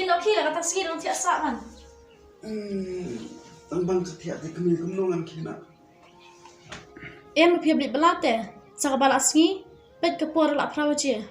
Kino kila kata sige dong tiak sak man. Bang setiap di kami kemnongan kina. Em pia beli belate. Saka balak singi. Bet kepor lak perawa je.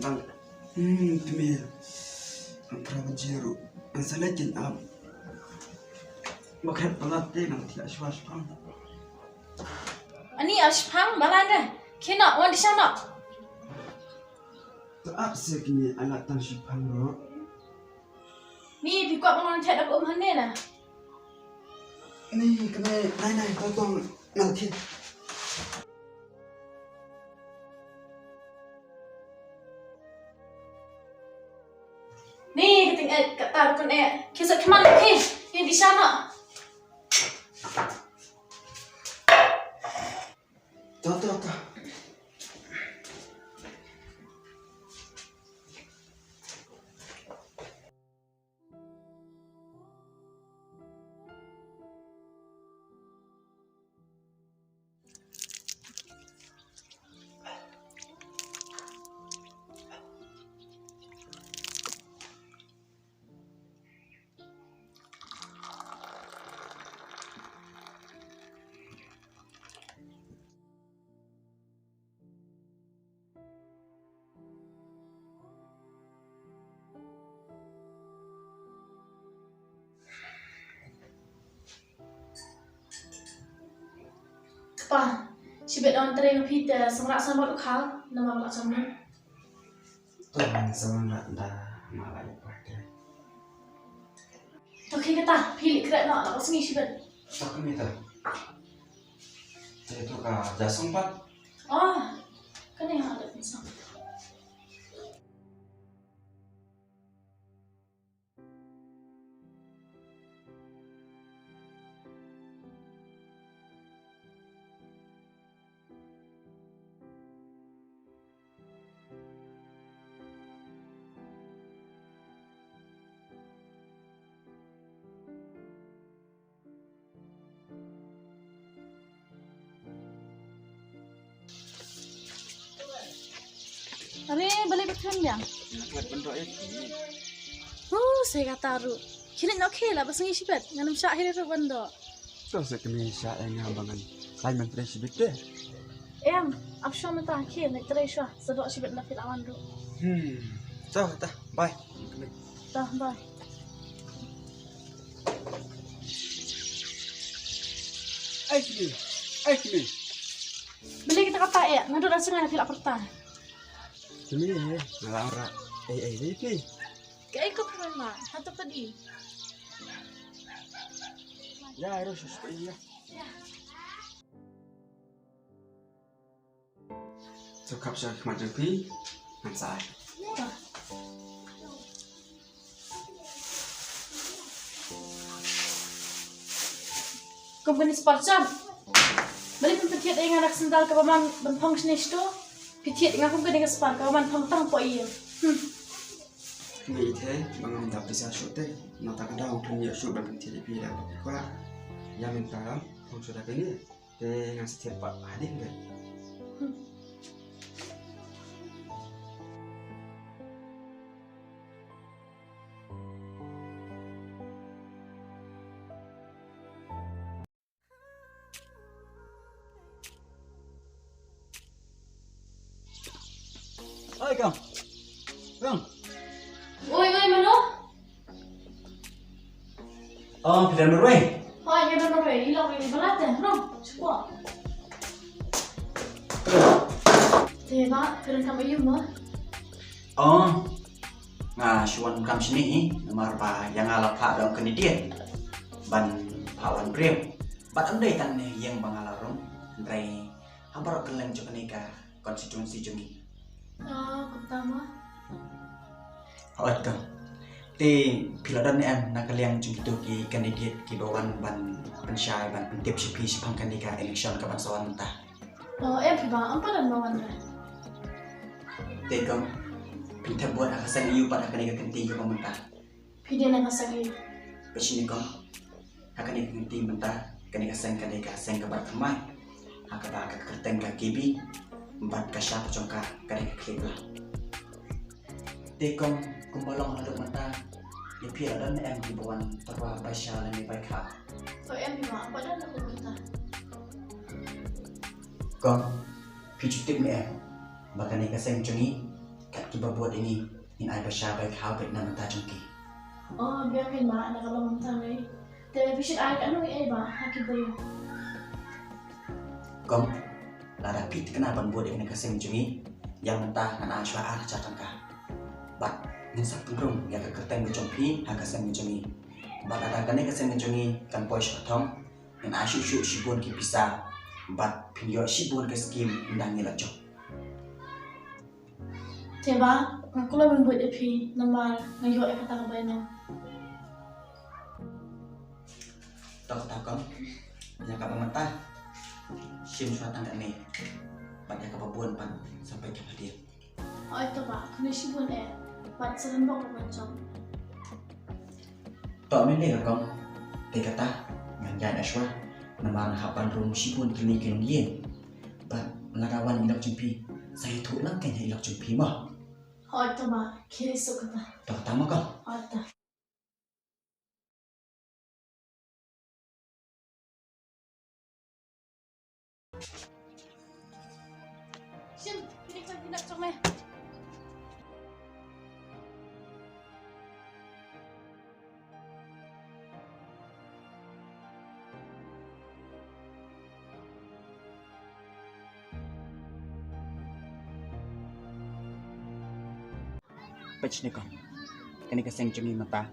Bang. Kami. Perawa jeru. Masalah jen ab. Makan belate nang tiak swas pang. Ani ashpang balanda. Kino wan di sana. Tak sih kini anak tan sipang ro. Ni pikuk mengon tiak dak hane na. Ni kami nai tolong nanti. Ni keting kata bukan kisah kemana ke? Yang di sana. Tak. Pa, si bet on tren pita semrak sama lokal nama balak sama. Tuhan semangat dah malah pakai. Okey kata, pilih kerek nak sengi si bet. Tak kami tak. Itu kah jasa 4. Oh, kan yang ada pisang. Tapi balik betul dia. Nak bentuk itu. Saya kata ru. Kini okey lah pasang isi bet. Nganam syak hari ru benda. Terus kami syak yang abangan. Lain menteri sibit deh. Em, absya mentah akhir nak terai syah. Sedok si bet lafil awan ru. So, dah. Bye. Dah, bye. Kini. Beli kita kata ngaduk rasa ngana filak pertah. Kini ngalara. Ini. Kayak ikut pernah. Satu tadi. Ya, harus seperti ya. Cakap saya kemana pi? Ansai. Company sponsor. Balik pun petiat yang anak sendal ke paman benpong snis tu. Petiat yang aku kena spar ke paman pong po iya. Ni thế bằng tập bisa shoot thế, nó ta cái đầu thuần nhiều shoot bằng thì bị là qua, ya mình ta lắm, không shoot cái này, thế ngang sẽ thiệt bạc đi người. Ơi Còng. Oi, mana? Pilihan berwe. Oh, ya dah berapa? Hilang ini berat no? Cuba. Teba, keren kamu yuk mah? Shwan kam sini nomor pa yang alap pak dalam kendidian ban pawan priam bat andai tan yang bangalarum ndrai hampar keleng jokanika konstituensi jungi Pertama. Itu ti piladan em nak kalian jungi tu ki kandidat ki bawan ban pensyai ban pentip sipi sipang kandika election ke bangsawan mentah. Piba, apa dan bawan dah? Ti kam pentip buat akasan iu pada kandika kenti ke pemerintah. Pide nak kasih. Pesini kam akan kenti mentah kandika seng ke bertemai. Akaba agak kerteng ke kibi empat kasya pecongka kandika klip lah. Tekong kumbalong aduk mata di pihak dan em di bawah terwa baca dan di baik hak. Thôi em thì mà vẫn là không kita. Kong pijutik ni em bahkan ni kaseng cungi kat kita buat ini in ai baca baik hak baik nama ta cungki. Oh, biar kan mak nak kalau mentang ni. Television ai kat nui mak haki bayu. Kong lada pit kenapa buat ini kaseng cungi yang mentah nan aswa arah catangka. Bat ninsak tungkrung yang kekerteng ngecungpi hak kaseng ngecungi. Bat ada kan ni kaseng ngecungi kan poi syotong in asyuk shibun ki pisah. Bat pinyo shibun ke skim ndang ngilacok. Thế ba, aku lah membuat dia pi nama ngayo kata kabai no. Tok takon yang kapal mentah sim suatan ni pada kebabuan pan sampai ke dia. Oh itu ba, kena sibun Bat serembok macam. Tok ni le kong te kata ngan jan aswa nama hapan rum sibun kini yen. Bat larawan ilok jumpi saya tu lang kan ilok jumpi mah. Oh itu ba, kiri suka ta. Tok tama kong. Oh itu. Sim, ini kan tidak cuma. Pech ni kong kani kaseng cungi mata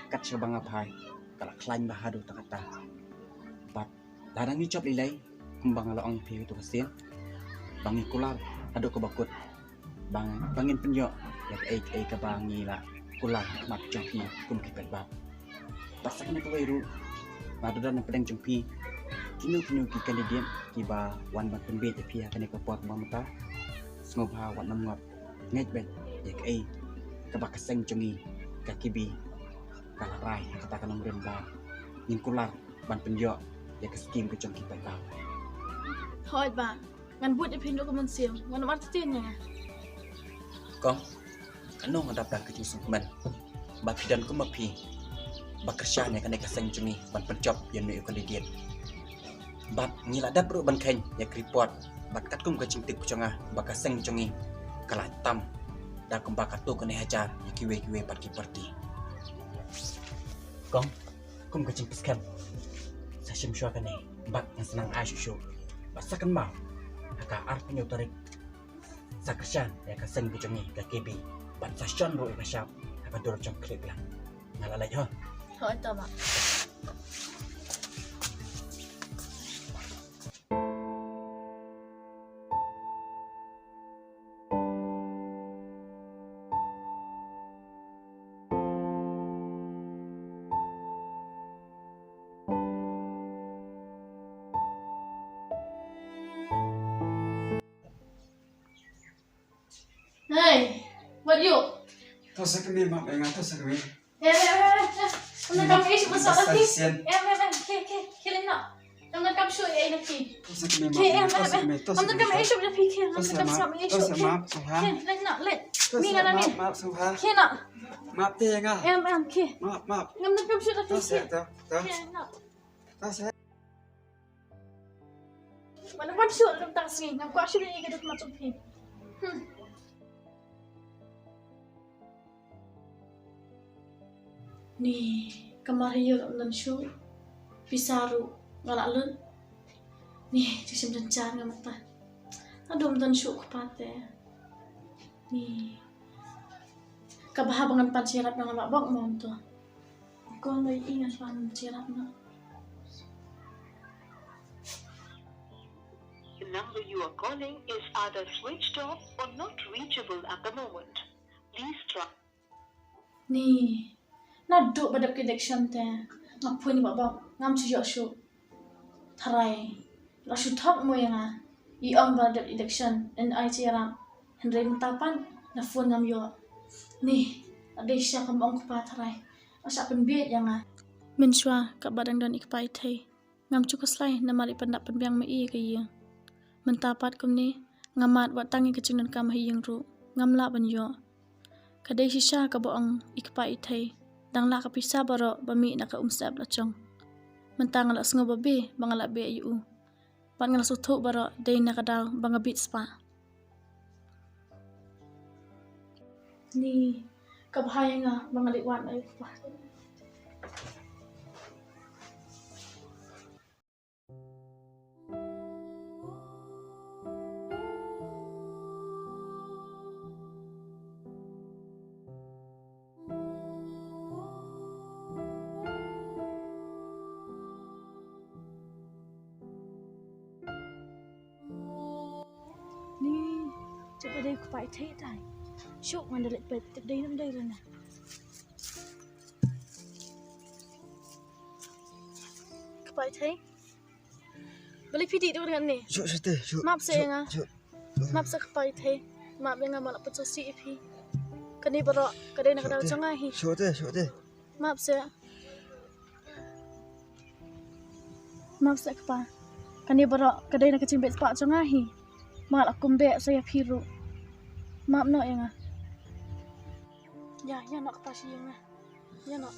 kat syabang apai kalak klaim bahadu takata. Bat larang ni cop lilai kumbang ala ong pi tu kasin bangi kular adu ke bakut bangin penyo yak ai ke bangi la kular mak jongpi kum kikat bab pasak ni kawai ru madu dan pedang jongpi kinu ki kandidian ki ba wan ban pembe te pia kani ke pot mata sngobha wan namngot ngej bet yak ai ke bakaseng jongi kakibi kalarai kata kanong remba ning kular ban penyo yak skim ke jongki pai bab. Thôi ba, ngan buat dia pindu ke mensiam, ngan martin ya. Kong kanong adap dak ke sungman ba pidan ku mapi ba kersyane kan kaseng jongi ban pencop yang ni kandidian. Bat ngila dap ru ban khen yak report bat kat kum ke cingtik kucanga ba kaseng jongi kala tam da kemba katu kene hajar kiwe parti kong kum ke cingtis kan sasim syua kene bat yang senang asyusyu basakan mau aka ar penyo tarik sakrsan ya kaseng kucungi ka kebi ban sasyon ro ikasap aka dur jong klip lang ngalalay ho. Thôi itu ba. Hey, what you? Tahu saya kami mak engat tahu saya kami. Nang kami isu besar lagi. Kilin nak. Nang kami show ay naki. Tahu saya kami mak. Nang kami isu dah fikir. Nang kami sama isu. Tahu saya mak suha. Let nak let. Mi ngana mi. Mak suha. Kena. Mak teh engat. Ke. Mak. Nang kami show dah Tahu saya fikir. tahu. Kena. Tahu saya. Mana kami show dah tak sini. Nang kami show ni kita macam ni. Ni kemarin yuk nan show pisaru ngalak lun ni disim rencan ngan mata aduh dan show kupate ni kabah bangan pan sirap nang mak bok mon tu ko ngai ingat pan sirap na. The number you are calling is either switched off or not reachable at the moment. Please try. Ni naduk pada connection te ngapun ni baba ngam chu yo shu tharai la shu thok mo yang I om pada election and I ciram Henry mentapan na phone ngam yo ni ada sya kam ong pa tharai asa penbiet yang min shwa ka badang don ikpai thai ngam chu kaslai na mari pendak penbiang me I ke yang mentapat kum ni ngamat wat tangi kecing dan kam hi yang ru ngam la ban yo Kadai shisha ka boang ikpa ithai. Dang la ka pisa baro bami na ka umsab la chong. Mentang la sngo babe bangala be yu. Pan ngala suthuk baro dei na ka daw bangabit spa. Ni kabhaya nga bangalik wan ay pa. Ni coba deh ku pai thei tai. Syuk man dalek pet tek dei nam dei rena. Ku pai thei. Balik pidi tu dengan ni. Syuk teh, syuk. Maaf saya nga. Syuk. Maaf sa ku pai thei. Maaf yang malak pet sosi ipi. Kani baro kadai nak daw changa hi. Syuk teh. Maaf saya. Maaf sa pa. Kani baro kadai nak cimbet spa changa hi. Malak kumbe saya piru. Maaf no yang nga. Ya nak pasi yang nga. Ya nak.